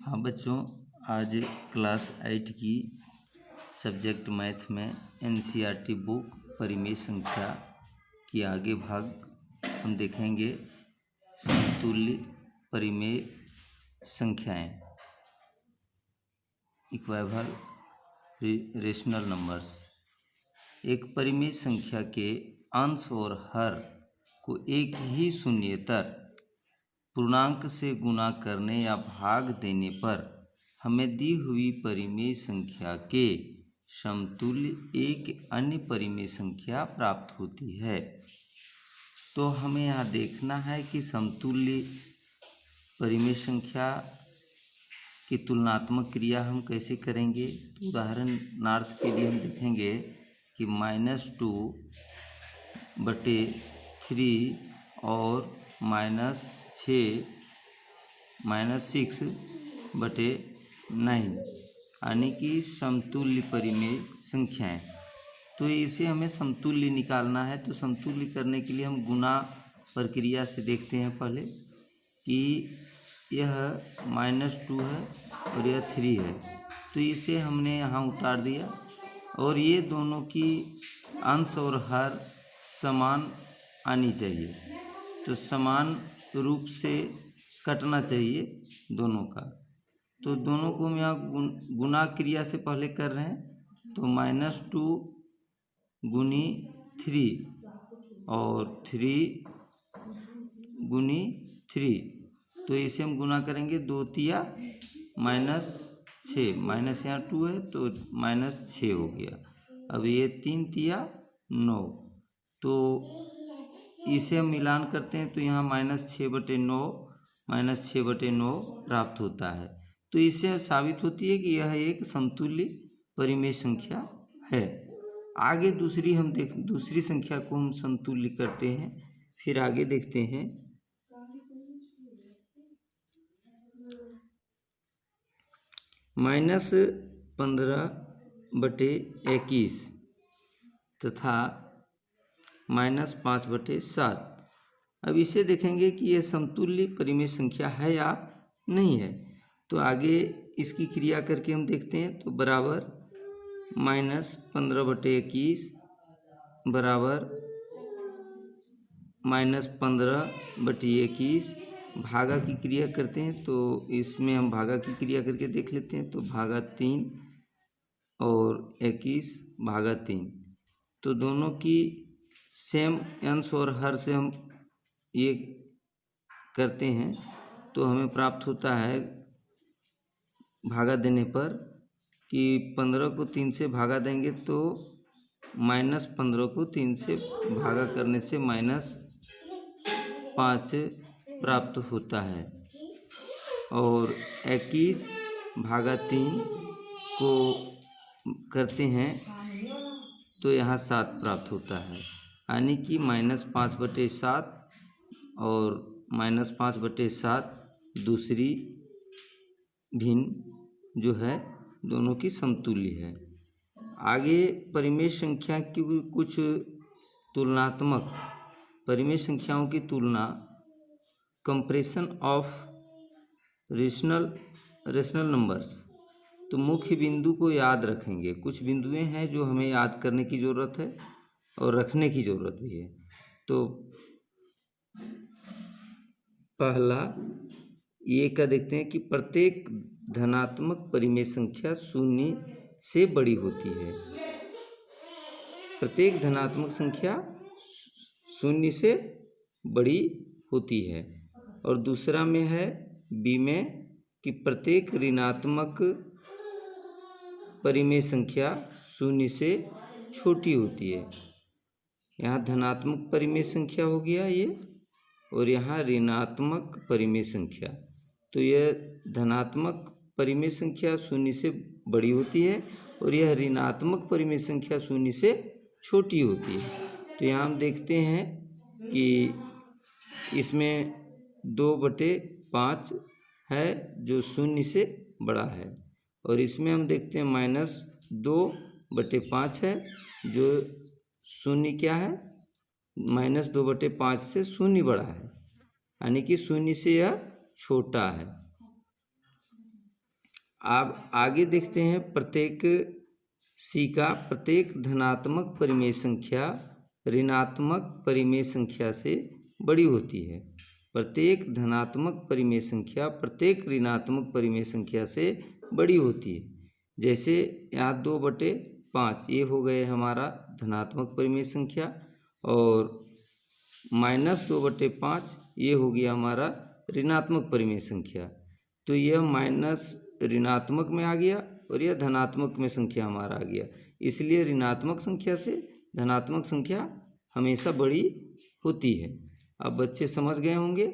हाँ बच्चों, आज क्लास 8 की सब्जेक्ट मैथ में एनसीईआरटी बुक परिमेय संख्या की आगे भाग हम देखेंगे। समतुल्य परिमेय संख्याएं, इक्विवेलेंट रेशनल नंबर्स। एक परिमेय संख्या के अंश और हर को एक ही शून्येतर पूर्णांक से गुणा करने या भाग देने पर हमें दी हुई परिमेय संख्या के समतुल्य एक अन्य परिमेय संख्या प्राप्त होती है। तो हमें यहाँ देखना है कि समतुल्य परिमेय संख्या की तुलनात्मक क्रिया हम कैसे करेंगे। तो उदाहरणार्थ के लिए हम देखेंगे कि -2/3 और -6/9 यानी कि समतुल्य परिमेय संख्याएं। तो इसे हमें समतुल्य निकालना है। तो समतुल्य करने के लिए हम गुणा प्रक्रिया से देखते हैं पहले कि यह -2 है और यह 3 है, तो इसे हमने यहाँ उतार दिया और ये दोनों की अंश और हर समान आनी चाहिए। तो समान रूप से कटना चाहिए दोनों का। तो दोनों को हम यहाँ गुणा क्रिया से पहले कर रहे हैं। तो -2 गुनी 3 और 3 गुनी 3, तो इसे हम गुना करेंगे 2 तिया -6, माइनस यहाँ 2 है तो -6 हो गया। अब ये 3 तिया 9, तो इसे हम मिलान करते हैं तो यहाँ -6/9 प्राप्त होता है। तो इससे साबित होती है कि यह एक समतुल्य परिमेय संख्या है। आगे दूसरी संख्या को हम समतुल्य करते हैं। फिर आगे देखते हैं -15/21 तथा -5/7। अब इसे देखेंगे कि यह समतुल्य परिमेय संख्या है या नहीं है। तो आगे इसकी क्रिया करके हम देखते हैं। तो बराबर -15/21 बराबर -15/21 भागा की क्रिया करते हैं। तो इसमें हम भागा की क्रिया करके देख लेते हैं। तो भागा 3 और 21/3, तो दोनों की सेम अंश और हर से हम ये करते हैं तो हमें प्राप्त होता है भागा देने पर कि 15 को 3 से भागा देंगे तो -15 को 3 से भागा करने से -5 प्राप्त होता है और 21/3 को करते हैं तो यहाँ 7 प्राप्त होता है, यानी कि -5/7 और -5/7 दूसरी भिन्न जो है दोनों की समतुल्य है। आगे परिमेय संख्या की कुछ तुलनात्मक परिमेय संख्याओं की तुलना, कंपैरिजन ऑफ रेशनल नंबर्स। तो मुख्य बिंदु को याद रखेंगे। कुछ बिंदुएं हैं जो हमें याद करने की ज़रूरत है और रखने की ज़रूरत भी है। तो पहला ये क्या देखते हैं कि प्रत्येक धनात्मक परिमेय संख्या शून्य से बड़ी होती है। प्रत्येक धनात्मक संख्या शून्य से बड़ी होती है। और दूसरा में है बी में कि प्रत्येक ऋणात्मक परिमेय संख्या शून्य से छोटी होती है। यहाँ धनात्मक परिमेय संख्या हो गया ये, और यहाँ ऋणात्मक परिमेय संख्या। तो यह धनात्मक परिमेय संख्या शून्य से बड़ी होती है और यह ऋणात्मक परिमेय संख्या शून्य से छोटी होती है। तो यहाँ हम देखते हैं कि इसमें 2/5 है जो शून्य से बड़ा है, और इसमें हम देखते हैं -2/5 है जो शून्य क्या है, -2/5 से शून्य बड़ा है, यानी कि शून्य से यह छोटा है। अब आगे देखते हैं प्रत्येक सी का प्रत्येक धनात्मक परिमेय संख्या ऋणात्मक परिमेय संख्या से बड़ी होती है। प्रत्येक धनात्मक परिमेय संख्या प्रत्येक ऋणात्मक परिमेय संख्या से बड़ी होती है। जैसे यहाँ 2/5 ये हो गए हमारा धनात्मक परिमेय संख्या और -2/5 ये हो गया हमारा ऋणात्मक परिमेय संख्या। तो यह माइनस ऋणात्मक में आ गया और यह धनात्मक में संख्या हमारा आ गया। इसलिए ऋणात्मक संख्या से धनात्मक संख्या हमेशा बड़ी होती है। अब बच्चे समझ गए होंगे।